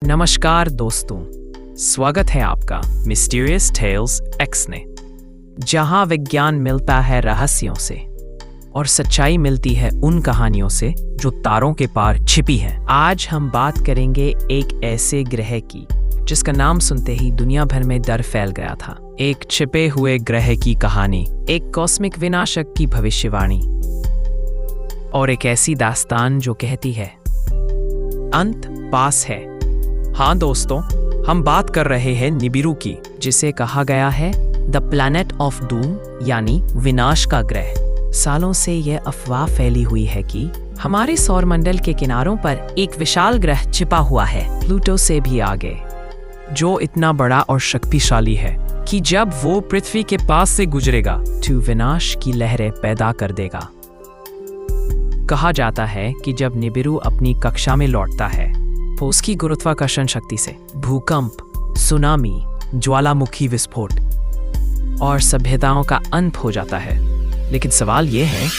नमस्कार दोस्तों, स्वागत है आपका मिस्टीरियस टेल्स एक्स में, जहां विज्ञान मिलता है रहस्यों से और सच्चाई मिलती है उन कहानियों से जो तारों के पार छिपी है। आज हम बात करेंगे एक ऐसे ग्रह की जिसका नाम सुनते ही दुनिया भर में डर फैल गया था। एक छिपे हुए ग्रह की कहानी, एक कॉस्मिक विनाशक की भविष्यवाणी और एक ऐसी दास्तान जो कहती है अंत पास है। हाँ दोस्तों, हम बात कर रहे हैं निबिरू की, जिसे कहा गया है द प्लैनेट ऑफ डूम, यानी विनाश का ग्रह। सालों से यह अफवाह फैली हुई है कि हमारे सौरमंडल के किनारों पर एक विशाल ग्रह छिपा हुआ है, प्लूटो से भी आगे, जो इतना बड़ा और शक्तिशाली है कि जब वो पृथ्वी के पास से गुजरेगा तो विनाश की लहरें पैदा कर देगा। कहा जाता है कि जब निबिरू अपनी कक्षा में लौटता है तो उसकी गुरुत्वाकर्षण शक्ति से भूकंप, सुनामी, ज्वालामुखी विस्फोट और सभ्यताओं का अंत हो जाता है। लेकिन सवाल ये है,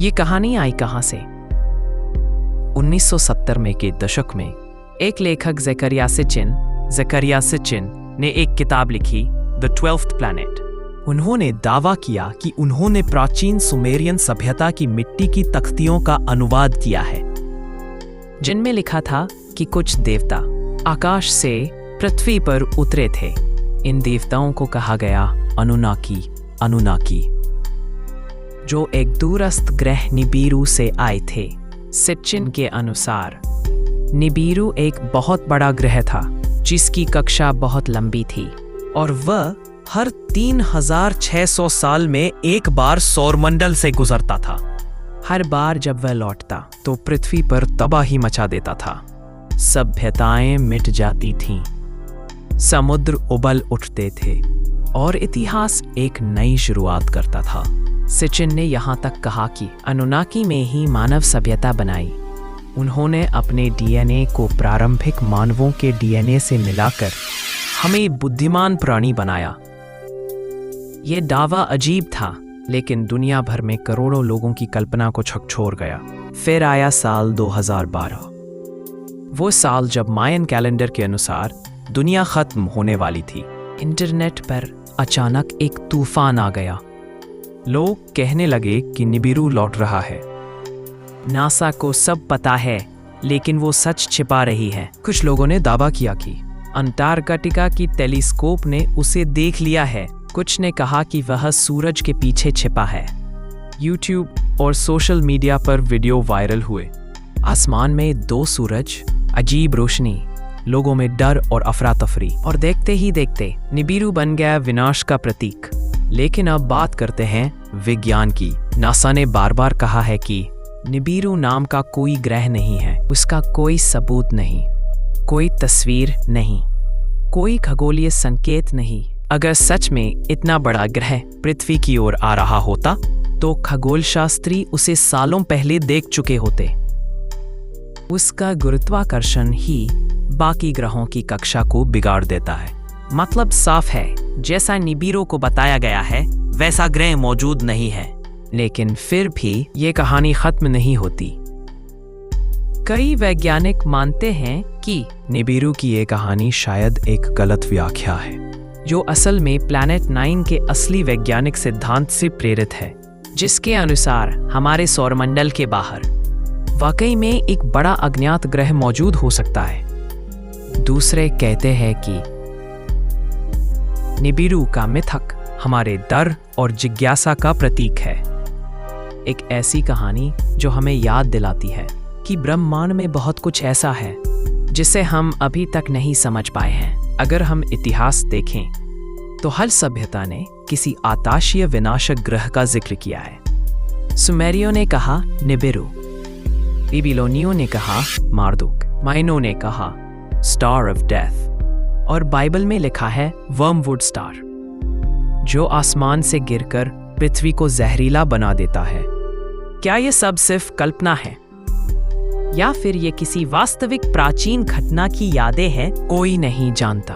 ये कहानी आई कहां से? 1970 में के दशक में एक लेखक ज़करिया सिचिन ने एक किताब लिखी, द 12th प्लैनेट। उन्होंने दावा किया कि उन्होंने प्राचीन सुमेरियन सभ्यता की मिट्टी की तख्तियों का अनुवाद किया है, जिनमें लिखा था कि कुछ देवता आकाश से पृथ्वी पर उतरे थे। इन देवताओं को कहा गया अनुनाकी, जो एक दूरस्थ ग्रह निबिरू से आए थे। सिचिन के अनुसार निबिरू एक बहुत बड़ा ग्रह था जिसकी कक्षा बहुत लंबी थी और वह हर 3600 साल में एक बार सौरमंडल से गुजरता था। हर बार जब वह लौटता तो पृथ्वी पर तबाही मचा देता था। सभ्यताएं मिट जाती थीं, समुद्र उबल उठते थे और इतिहास एक नई शुरुआत करता था। सिचिन ने यहाँ तक कहा कि अनुनाकी में ही मानव सभ्यता बनाई। उन्होंने अपने डीएनए को प्रारंभिक मानवों के डीएनए से मिलाकर हमें बुद्धिमान प्राणी बनाया। ये दावा अजीब था, लेकिन दुनिया भर में करोड़ों लोगों की कल्पना को झकझोर गया। फिर आया साल 2012, वो साल जब मायन कैलेंडर के अनुसार दुनिया खत्म होने वाली थी। इंटरनेट पर अचानक एक तूफान आ गया। लोग कहने लगे कि निबिरू लौट रहा है। नासा को सब पता है, लेकिन वो सच छिपा रही है। कुछ लोगों ने दावा किया कि अंटार्कटिका की टेलीस्कोप ने उसे देख लिया है। कुछ ने कहा कि वह सूरज के पीछे छिपा है। यूट्यूब और सोशल मीडिया पर वीडियो वायरल हुए। आसमान में 2 सूरज, अजीब रोशनी, लोगों में डर और अफरा तफरी, और देखते ही देखते निबिरू बन गया विनाश का प्रतीक। लेकिन अब बात करते हैं विज्ञान की। नासा ने बार बार कहा है कि निबिरू नाम का कोई ग्रह नहीं है, उसका कोई सबूत नहीं, कोई तस्वीर नहीं, कोई खगोलीय संकेत नहीं। अगर सच में इतना बड़ा ग्रह पृथ्वी की ओर आ रहा होता तो खगोलशास्त्री उसे सालों पहले देख चुके होते। उसका गुरुत्वाकर्षण ही बाकी ग्रहों की कक्षा को बिगाड़ देता है। मतलब साफ है, जैसा निबिरू को बताया गया है वैसा ग्रह मौजूद नहीं है। लेकिन फिर भी ये कहानी खत्म नहीं होती। कई वैज्ञानिक मानते हैं कि निबिरू की ये कहानी शायद एक गलत व्याख्या है, जो असल में प्लैनेट 9 के असली वैज्ञानिक सिद्धांत से प्रेरित है, जिसके अनुसार हमारे सौरमंडल के बाहर वाकई में एक बड़ा अज्ञात ग्रह मौजूद हो सकता है। दूसरे कहते हैं कि निबिरू का मिथक हमारे डर और जिज्ञासा का प्रतीक है। एक ऐसी कहानी जो हमें याद दिलाती है कि ब्रह्मांड में बहुत कुछ ऐसा है जिसे हम अभी तक नहीं समझ पाए हैं। अगर हम इतिहास देखें तो हर सभ्यता ने किसी आकाशीय विनाशक ग्रह का जिक्र किया है। सुमेरियों ने कहा निबिरू, बेबीलोनियों ने कहा मार्दुक, माइनों ने कहा स्टार ऑफ डेथ, और बाइबल में लिखा है वर्मवुड स्टार, जो आसमान से गिरकर पृथ्वी को जहरीला बना देता है। क्या ये सब सिर्फ कल्पना है या फिर ये किसी वास्तविक प्राचीन घटना की यादें हैं? कोई नहीं जानता।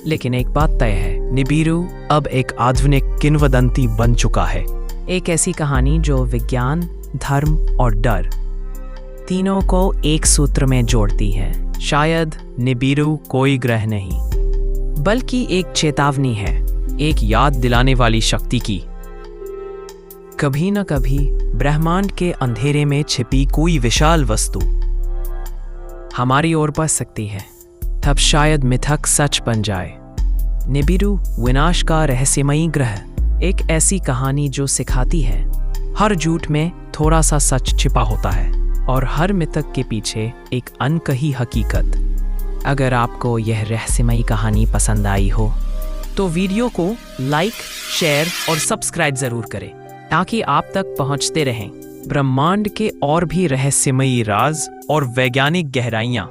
लेकिन एक बात तय है, निबिरू अब एक आधुनिक किंवदंती बन चुका है। एक ऐसी कहानी जो विज्ञान, धर्म और डर तीनों को एक सूत्र में जोड़ती है। शायद निबिरू कोई ग्रह नहीं, बल्कि एक चेतावनी है, एक याद दिलाने वाली शक्ति की। कभी न कभी ब्रह्मांड के अंधेरे में छिपी कोई विशाल वस्तु हमारी ओर बढ़ सकती है। तब शायद मिथक सच बन जाए। निबिरू विनाश का रहस्यमयी ग्रह, एक ऐसी कहानी जो सिखाती है हर झूठ में थोड़ा सा सच छिपा होता है और हर मिथक के पीछे एक अनकही हकीकत। अगर आपको यह रहस्यमयी कहानी पसंद आई हो तो वीडियो को लाइक, शेयर और सब्सक्राइब जरूर करें ताकि आप तक पहुंचते रहें ब्रह्मांड के और भी रहस्यमयी राज और वैज्ञानिक गहराइयां।